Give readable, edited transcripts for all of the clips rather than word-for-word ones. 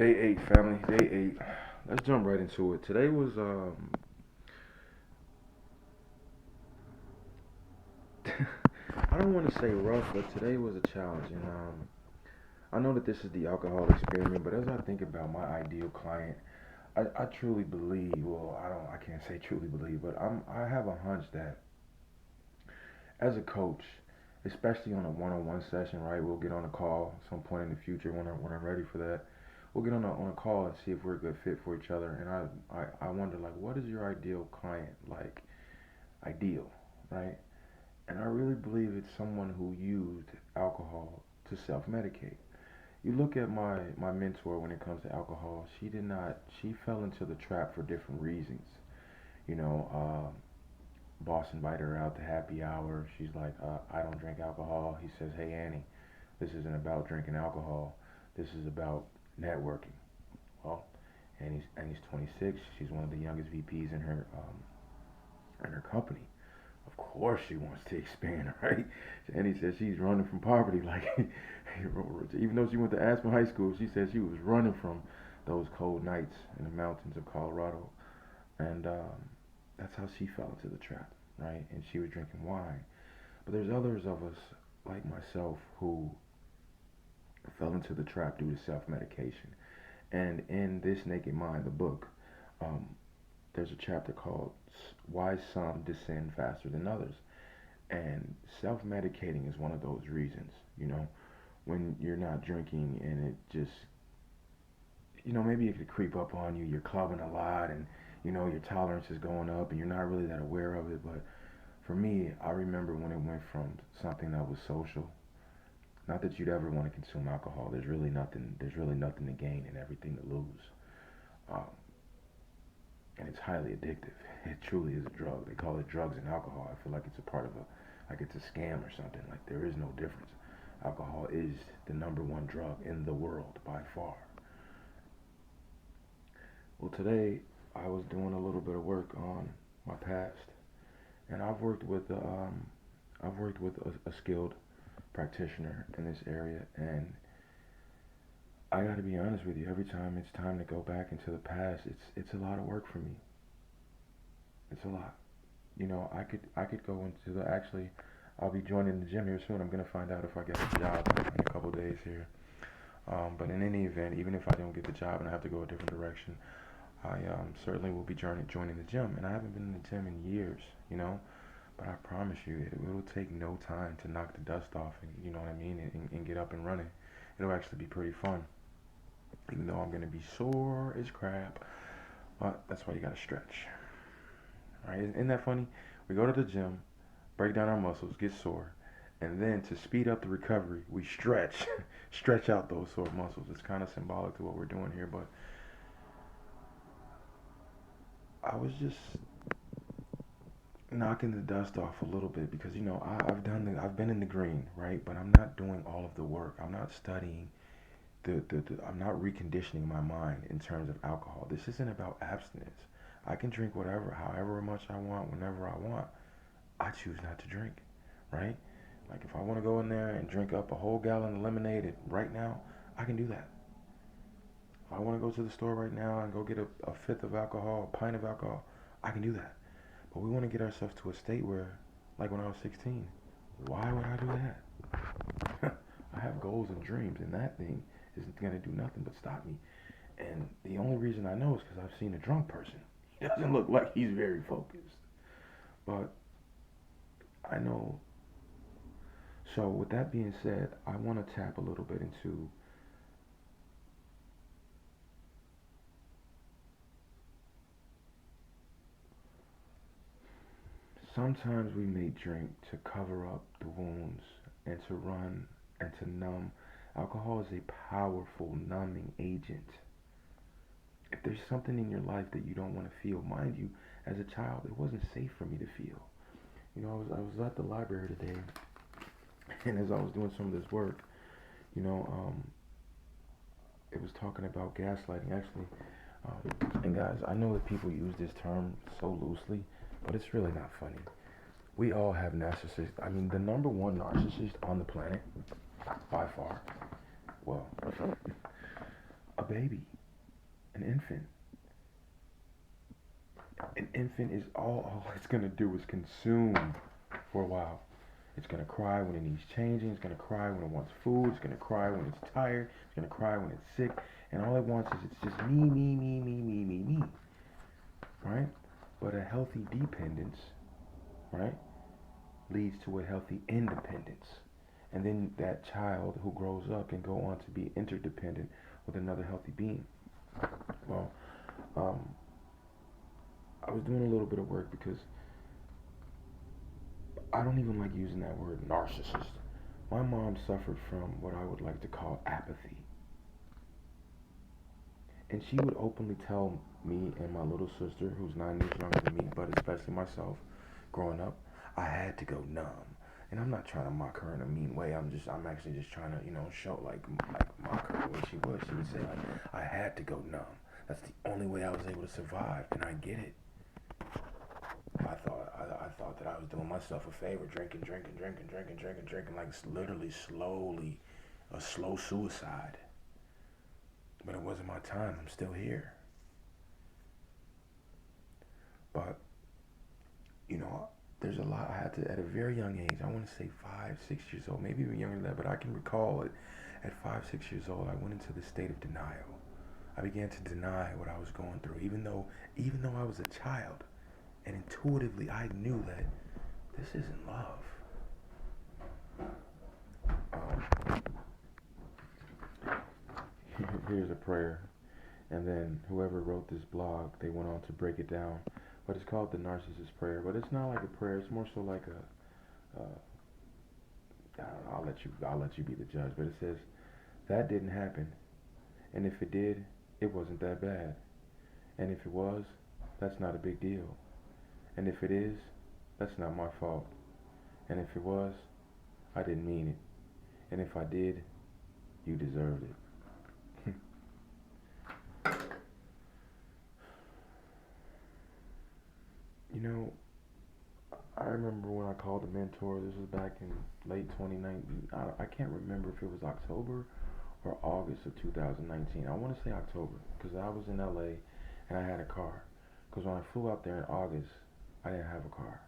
Day 8, family. Day 8. Let's jump right into it. Today was I don't want to say rough, but today was a challenge, and I know that this is the alcohol experiment, but as I think about my ideal client, I truly believe. Well, I can't say truly believe, but I have a hunch that as a coach, especially on a one-on-one session, right? We'll get on a call some point in the future when I'm ready for that. We'll get on a call and see if we're a good fit for each other. And I wonder, like, what is your ideal client like? Ideal, right? And I really believe it's someone who used alcohol to self-medicate. You look at my mentor when it comes to alcohol. She did not. She fell into the trap for different reasons. You know, boss invited her out to happy hour. She's like, I don't drink alcohol. He says, Hey Annie, this isn't about drinking alcohol. This is about networking. Well, Annie's 26. She's one of the youngest VPs in her company. Of course, she wants to expand, right? Annie says she's running from poverty. Like, even though she went to Aspen High School, she said she was running from those cold nights in the mountains of Colorado, and that's how she fell into the trap, right? And she was drinking wine. But there's others of us, like myself, who fell into the trap due to self-medication. And in this Naked Mind, the book, um, there's a chapter called "Why Some Descend Faster Than Others," and self-medicating is one of those reasons. You know, when you're not drinking and it just, maybe it could creep up on you. You're clubbing a lot, and your tolerance is going up, and you're not really that aware of it. But for me, I remember when it went from something that was social. Not that you'd ever want to consume alcohol. There's really nothing. There's really nothing to gain and everything to lose. Um, and it's highly addictive. It truly is a drug. They call it drugs and alcohol. I feel like it's a part of like it's a scam or something. Like there is no difference. Alcohol is the number one drug in the world by far. Well, today I was doing a little bit of work on my past, and I've worked with a skilled practitioner in this area, and I got to be honest with you. Every time it's time to go back into the past, it's a lot of work for me. It's a lot. I could go into the actually. I'll be joining the gym here soon. I'm gonna find out if I get a job in a couple of days here. But in any event, even if I don't get the job and I have to go a different direction, I certainly will be joining the gym. And I haven't been in the gym in years, you know. But I promise you, it will take no time to knock the dust off, and you know what I mean, and get up and running. It'll actually be pretty fun, even though I'm gonna be sore as crap. But that's why you gotta stretch. All right? Isn't that funny? We go to the gym, break down our muscles, get sore, and then to speed up the recovery, we stretch, stretch out those sore muscles. It's kind of symbolic to what we're doing here, but I was just knocking the dust off a little bit because I've been in the green, right? But I'm not doing all of the work. I'm not studying I'm not reconditioning my mind in terms of alcohol. This isn't about abstinence. I can drink whatever, however much I want, whenever I want. I choose not to drink, right? Like if I want to go in there and drink up a whole gallon of lemonade right now, I can do that. If I want to go to the store right now and go get a fifth of alcohol, a pint of alcohol, I can do that. But we want to get ourselves to a state where, like when I was 16, why would I do that? I have goals and dreams, and that thing isn't going to do nothing but stop me. And the only reason I know is because I've seen a drunk person. He doesn't look like he's very focused. But I know. So, with that being said, I want to tap a little bit into sometimes we may drink to cover up the wounds and to run and to numb. Alcohol is a powerful numbing agent. If there's something in your life that you don't want to feel, mind you, as a child, it wasn't safe for me to feel. I was at the library today, and as I was doing some of this work, you know, um, it was talking about gaslighting actually. And guys, I know that people use this term so loosely, but it's really not funny. We all have narcissists. I mean, the number one narcissist on the planet, by far, well, baby, an infant. An infant is all it's gonna do is consume for a while. It's gonna cry when it needs changing. It's gonna cry when it wants food. It's gonna cry when it's tired. It's gonna cry when it's sick. And all it wants is it's just me, me, me, me, me, me, me. Right? But a healthy dependence, right, leads to a healthy independence. And then that child who grows up can go on to be interdependent with another healthy being. Well, um, I was doing a little bit of work because I don't even like using that word narcissist. My mom suffered from what I would like to call apathy. And she would openly tell me and my little sister, who's 9 years younger than me, but especially myself, growing up, I had to go numb. And I'm not trying to mock her in a mean way. I'm actually just trying to, show like mock her the way she was. She would say like, I had to go numb. That's the only way I was able to survive, and I get it. I thought that I was doing myself a favor, drinking, like literally slowly, a slow suicide. But it wasn't my time. I'm still here. But, there's a lot I had to, at a very young age, I want to say 5, 6 years old, maybe even younger than that, but I can recall it. At 5, 6 years old, I went into the state of denial. I began to deny what I was going through, even though I was a child. And intuitively, I knew that this isn't love. Here's a prayer. And then whoever wrote this blog, they went on to break it down. But it's called the Narcissist Prayer. But it's not like a prayer. It's more so like I don't know, I'll let you be the judge. But it says, that didn't happen. And if it did, it wasn't that bad. And if it was, that's not a big deal. And if it is, that's not my fault. And if it was, I didn't mean it. And if I did, you deserved it. I remember when I called a mentor, this was back in late 2019. I can't remember if it was October or August of 2019. I want to say October because I was in LA and I had a car. Because when I flew out there in August, I didn't have a car.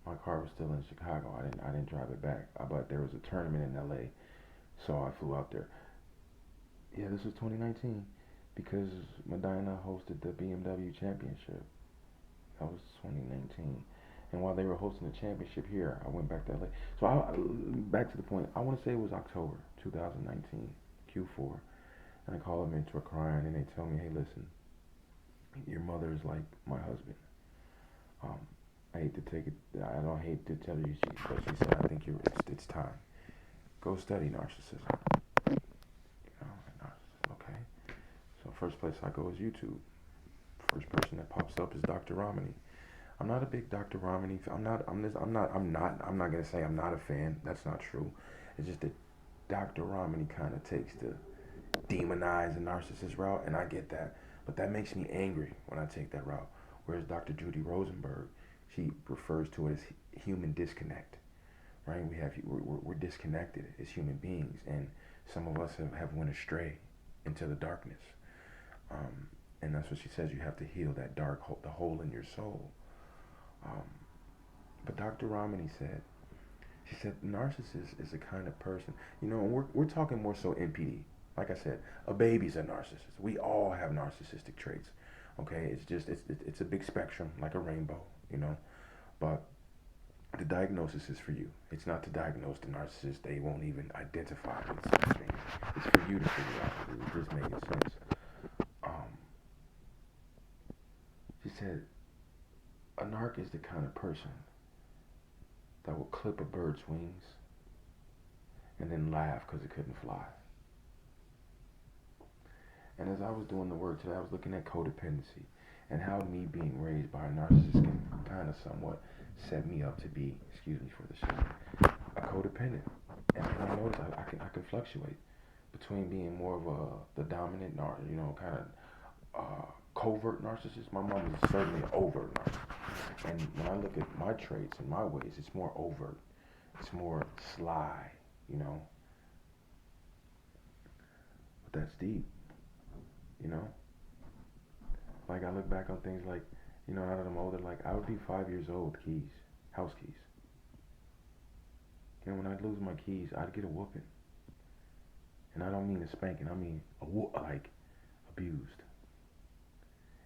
My car was still in Chicago. I didn't drive it back. But there was a tournament in LA, so I flew out there. Yeah, this was 2019 because Medina hosted the BMW Championship. That was 2019. And while they were hosting the championship here, I went back to LA. So back to the point. I want to say it was October 2019, Q4. And I call a mentor crying, and they tell me, hey, listen, your mother is like my husband. I hate to take it. I don't hate to tell you, but she said, I think it's time. Go study narcissism. Narcissism. Okay. So first place I go is YouTube. First person that pops up is Dr. Ramani. I'm not a big Dr. Ramani. I'm not gonna say I'm not a fan. That's not true. It's just that Dr. Ramani kind of takes the demonize the narcissist route, and I get that. But that makes me angry when I take that route. Whereas Dr. Judy Rosenberg, she refers to it as human disconnect. Right? We're disconnected as human beings, and some of us have went astray into the darkness. And that's what she says. You have to heal that dark hole, the hole in your soul. But Dr. Ramani said, she said, narcissist is a kind of person, we're talking more so NPD. Like I said, a baby's a narcissist. We all have narcissistic traits. Okay, it's a big spectrum, like a rainbow, But the diagnosis is for you. It's not to diagnose the narcissist. They won't even identify with something. It's for you to figure out. It just making sense. She said, a narc is the kind of person that will clip a bird's wings and then laugh because it couldn't fly. And as I was doing the work today, I was looking at codependency and how me being raised by a narcissist can kind of somewhat set me up to be, excuse me for the shit, a codependent. And I noticed I can fluctuate between being more of the dominant, kind of covert narcissist. My mom is certainly an overt narcissist. And when I look at my traits and my ways, it's more overt. It's more sly, But that's deep. You know, like I look back on things like, now that I'm older, like I would be 5 years old with keys, house keys. When I lose my keys, I'd get a whooping, and I don't mean a spanking. I mean like abused.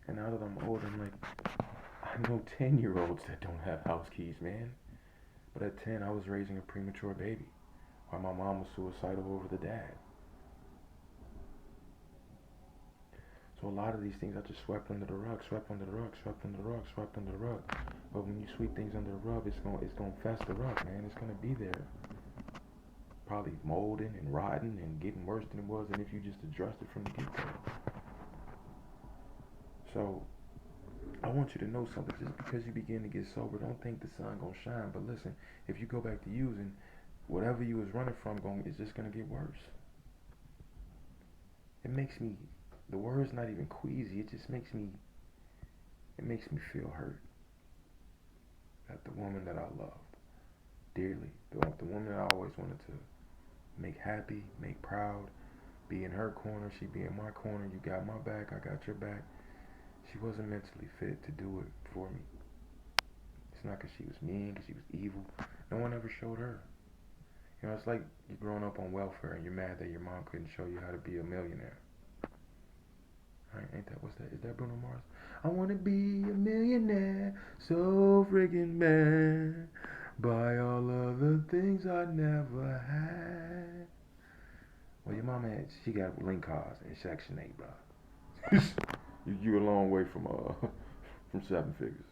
And now that I'm older, I'm like, I know 10-year-olds that don't have house keys, man. But at 10, I was raising a premature baby while my mom was suicidal over the dad. So a lot of these things I just swept under the rug, swept under the rug, swept under the rug, swept under the rug. But when you sweep things under the rug, it's gonna fester up, man. It's gonna be there, probably molding and rotting and getting worse than it was, than if you just addressed it from the get-go. So I want you to know something. Just because you begin to get sober, don't think the sun gonna shine. But listen, if you go back to using, whatever you was running from, it's just gonna get worse. It makes me, the word's not even queasy. It just makes me, it makes me feel hurt that the woman that I loved dearly, the woman that I always wanted to make happy, make proud, be in her corner, she be in my corner. You got my back, I got your back. She wasn't mentally fit to do it for me. It's not because she was mean, because she was evil. No one ever showed her. It's like you growing up on welfare and you're mad that your mom couldn't show you how to be a millionaire. Right? Ain't that, what's that? Is that Bruno Mars? I wanna be a millionaire, so friggin' bad. Buy all of the things I never had. Well, your mama she got link cars in Section 8, bro. you a long way from from seven figures.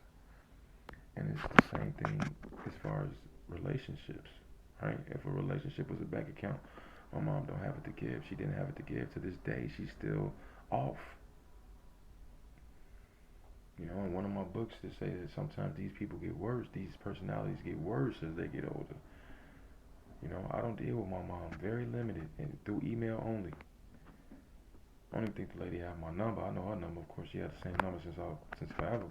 And it's the same thing as far as relationships, right? If a relationship was a bank account, my mom don't have it to give. She didn't have it to give. To this day, she's still off. In one of my books they say that sometimes these people get worse, these personalities get worse as they get older. I don't deal with my mom, very limited, and through email only. I don't even think the lady have my number. I know her number, of course. She had the same number since forever,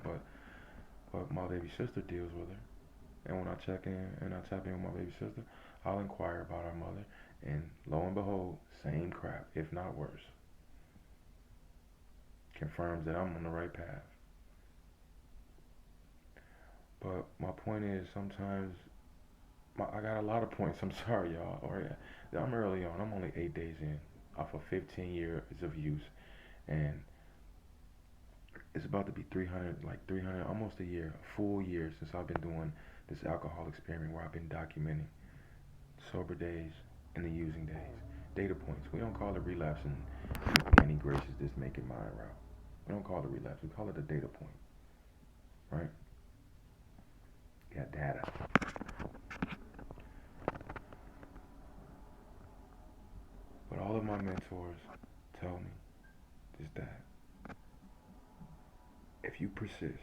but my baby sister deals with her. And when I check in and I tap in with my baby sister, I'll inquire about her mother, and lo and behold, same crap, if not worse. Confirms that I'm on the right path. But my point is, sometimes I got a lot of points. I'm sorry, y'all. I'm early on. I'm only 8 days in off of 15 years of use, and it's about to be 300, almost a year, a full year since I've been doing this alcohol experiment where I've been documenting sober days and the using days. Data points. We don't call it relapsing. Any gracious, this making mine route. We don't call it relapse. We call it a data point, right? Got data. But all of my mentors tell me is that if you persist,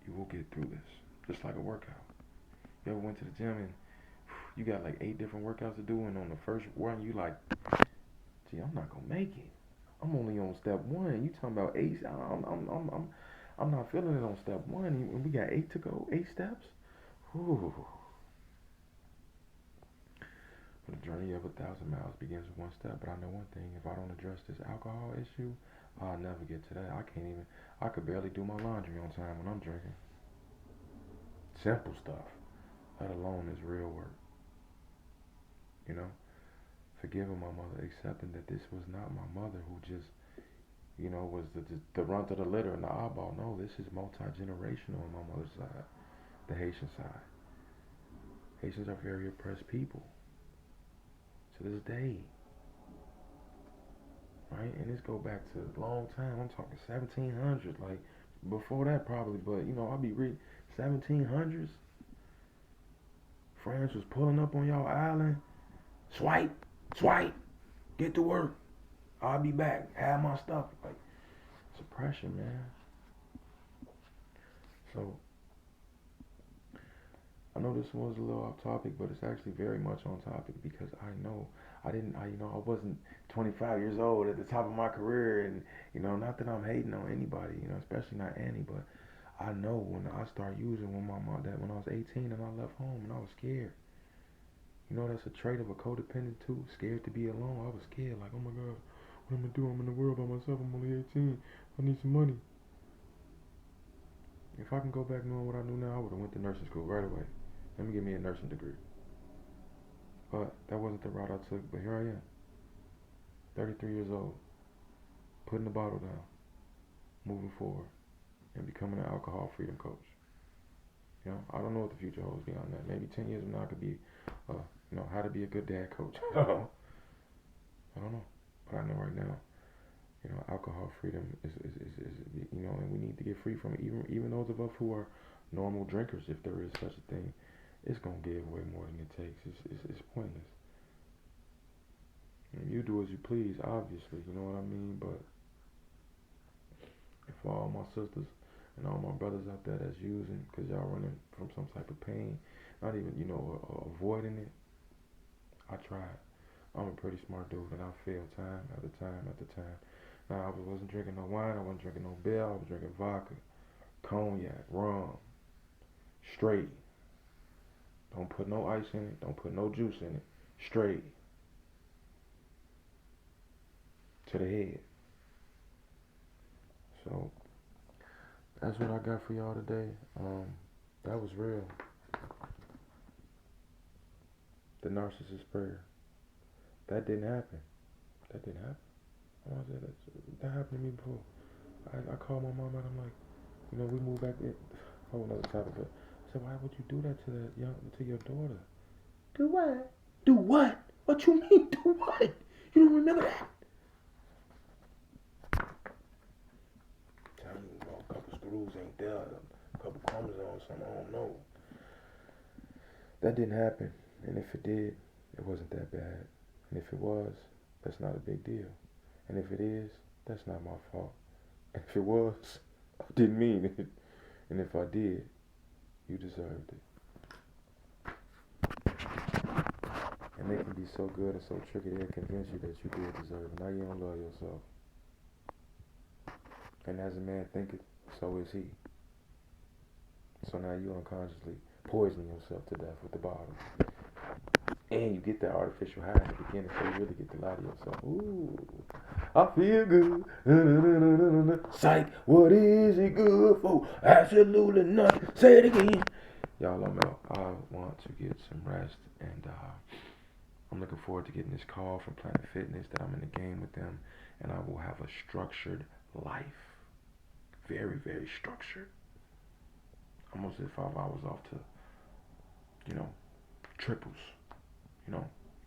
you will get through this. Just like a workout. You ever went to the gym and you got like 8 different workouts to do, and on the first one you like, gee, I'm not gonna make it. I'm only on step 1. You talking about 8? I'm not feeling it on step 1. And we got 8 to go, 8 steps. Whew. But the journey of 1,000 miles begins with 1 step. But I know one thing: if I don't address this alcohol issue, I'll never get to that. I could barely do my laundry on time when I'm drinking. Simple stuff, let alone this real work. You know, forgiving my mother, accepting that this was not my mother who just, was the runt of the litter and the eyeball. No, this is multi-generational on my mother's side, the Haitian side. Haitians are very oppressed people to this day, right? And this go back to a long time. I'm talking 1700s, like before that probably, but I'll be reading 1700s. France was pulling up on y'all island. Swipe, swipe, get to work. I'll be back. Have my stuff. Like, suppression, man. So, I know this was a little off topic, but it's actually very much on topic because I know I wasn't 25 years old at the top of my career, and not that I'm hating on anybody, especially not Annie, but I know when I started using when my mom that when I was 18 and I left home and I was scared. That's a trait of a codependent too. Scared to be alone. I was scared, like, oh my God, What I'm gonna do? I'm in the world by myself. I'm only 18. I need some money. If I can go back knowing what I knew now, I would have went to nursing school right away. Let me get me a nursing degree. But that wasn't the route I took. But here I am, 33 years old, putting the bottle down, moving forward, and becoming an alcohol freedom coach. I don't know what the future holds beyond that. Maybe 10 years from now, I could be, how to be a good dad coach. I don't know. But I know right now, alcohol freedom is, and we need to get free from it. Even those of us who are normal drinkers, if there is such a thing, it's gonna give way more than it takes. It's pointless. And you do as you please, obviously, you know what I mean. But if all my sisters and all my brothers out there that's using, because y'all running from some type of pain, not even avoiding it, I tried. I'm a pretty smart dude, and I failed time after time after time. Now, I wasn't drinking no wine, I wasn't drinking no beer, I was drinking vodka, cognac, rum, straight. Don't put no ice in it, don't put no juice in it, straight to the head. So, that's what I got for y'all today. That was real. The narcissist prayer. That didn't happen. That didn't happen. I said that happened to me before. I called my mom and I'm like, we moved back in. Whole another topic, but I said, why would you do that to your daughter? Do what? Do what? What you mean? Do what? You don't remember that? Tell me, a couple screws ain't there, a couple chromosomes, something I don't know. That didn't happen, and if it did, it wasn't that bad. And if it was, that's not a big deal. And if it is, that's not my fault. And if it was, I didn't mean it. And if I did, you deserved it. And they can be so good and so tricky, they'll convince you that you did deserve it. Now you don't love yourself. And as a man thinketh, so is he. So now you unconsciously poison yourself to death with the bottle. And you get that artificial high in the beginning, so you really get to lie to yourself. Ooh, I feel good. Psych, what is it good for? Absolutely nothing. Say it again. Y'all, I'm out. I want to get some rest, and I'm looking forward to getting this call from Planet Fitness that I'm in the game with them, and I will have a structured life. Very, very structured. I'm gonna say 5 hours off to, triples.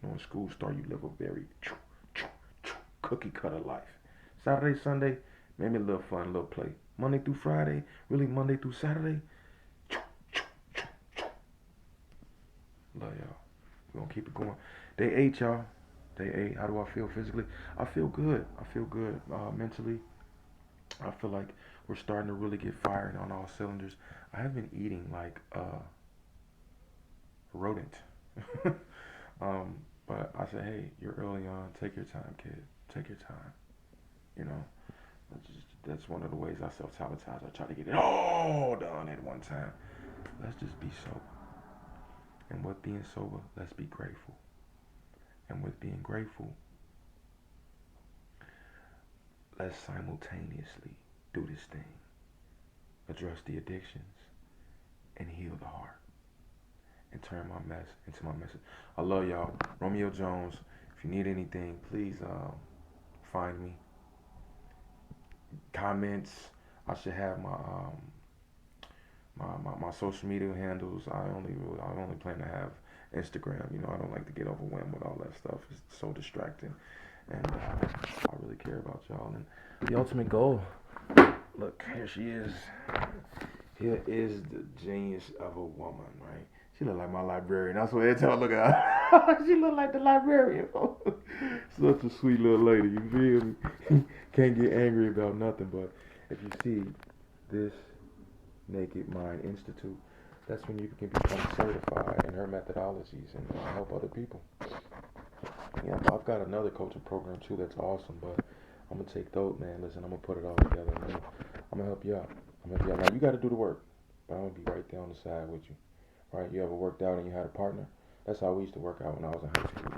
When school start, you live a very cookie cutter life. Saturday, Sunday, maybe a little fun, a little play. Monday through Friday, really Monday through Saturday. Love y'all. We're gonna keep it going. Day 8, y'all. Day 8. How do I feel physically? I feel good. Mentally. I feel like we're starting to really get firing on all cylinders. I have been eating like a rodent. But I said, hey, you're early on. Take your time, kid. Take your time. That's one of the ways I self-sabotage. I try to get it all done at one time. Let's just be sober. And with being sober, let's be grateful. And with being grateful, let's simultaneously do this thing. Address the addictions and heal the heart. And turn my mess into my message. I love y'all. Romeo Jones. If you need anything, please find me. Comments. I should have my social media handles. I only plan to have Instagram. I don't like to get overwhelmed with all that stuff. It's so distracting, and I really care about y'all. And the ultimate goal. Look, here she is. Here is the genius of a woman, right? She look like my librarian. I swear every time I look at her, she look like the librarian. Such a sweet little lady, you feel me? Can't get angry about nothing, but if you see this Naked Mind Institute, that's when you can become certified in her methodologies and help other people. Yeah, I've got another coaching program too that's awesome, but I'm gonna take those, man. Listen, I'm gonna put it all together. And I'm gonna help you out. Now you got to do the work, but I'm gonna be right there on the side with you. Right? You ever worked out and you had a partner? That's how we used to work out when I was in high school.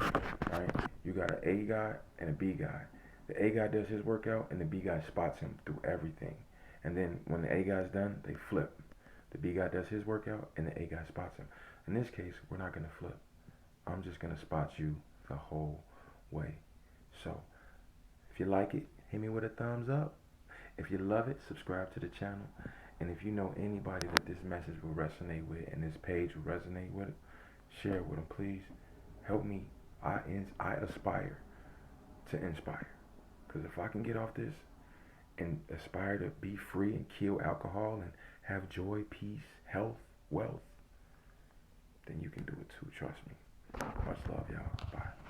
Right? You got an A guy and a B guy. The A guy does his workout, and the B guy spots him through everything. And then when the A guy's done, they flip. The B guy does his workout, and the A guy spots him. In this case, we're not gonna flip. I'm just gonna spot you the whole way. So, if you like it, hit me with a thumbs up. If you love it, subscribe to the channel. And if you know anybody that this message will resonate with and this page will resonate with, share it with them, please. Help me. I aspire to inspire. Because if I can get off this and aspire to be free and kill alcohol and have joy, peace, health, wealth, then you can do it too. Trust me. Much love, y'all. Bye.